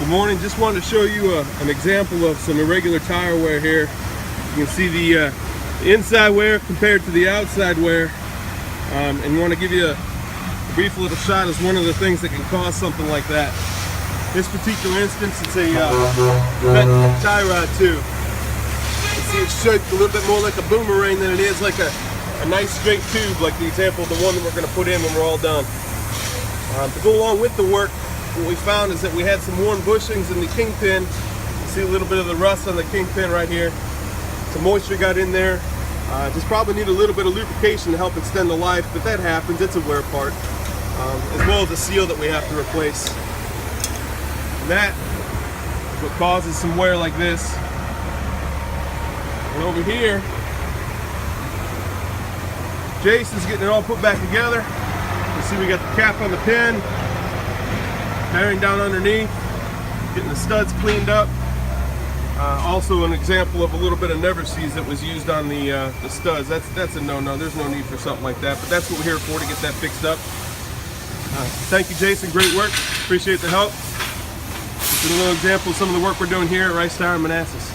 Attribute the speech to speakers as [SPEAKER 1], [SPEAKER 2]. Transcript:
[SPEAKER 1] Good morning. Just wanted to show you an example of some irregular tire wear here. You can see the inside wear compared to the outside wear, and want to give you a brief little shot as one of the things that can cause something like that. This particular instance, it's a cut tie rod tube. You see it's shaped a little bit more like a boomerang than it is like a nice straight tube, like the example of the one that we're going to put in when we're all done. To go along with the work, what we found is that we had some worn bushings in the kingpin. You see a little bit of the rust on the kingpin right here. Some moisture got in there. Just probably need a little bit of lubrication to help extend the life, but that happens. It's a wear part, as well as a seal that we have to replace. And that is what causes some wear like this. And over here, Jason's getting it all put back together. You see we got the cap on the pin, bearing down underneath, getting the studs cleaned up. Also an example of a little bit of never Sieze that was used on the studs. That's a no-no. There's no need for something like that, but that's what we're here for, to get that fixed up. Thank you, Jason. Great work. Appreciate the help. Just a little example of some of the work we're doing here at Rice Tire and Manassas.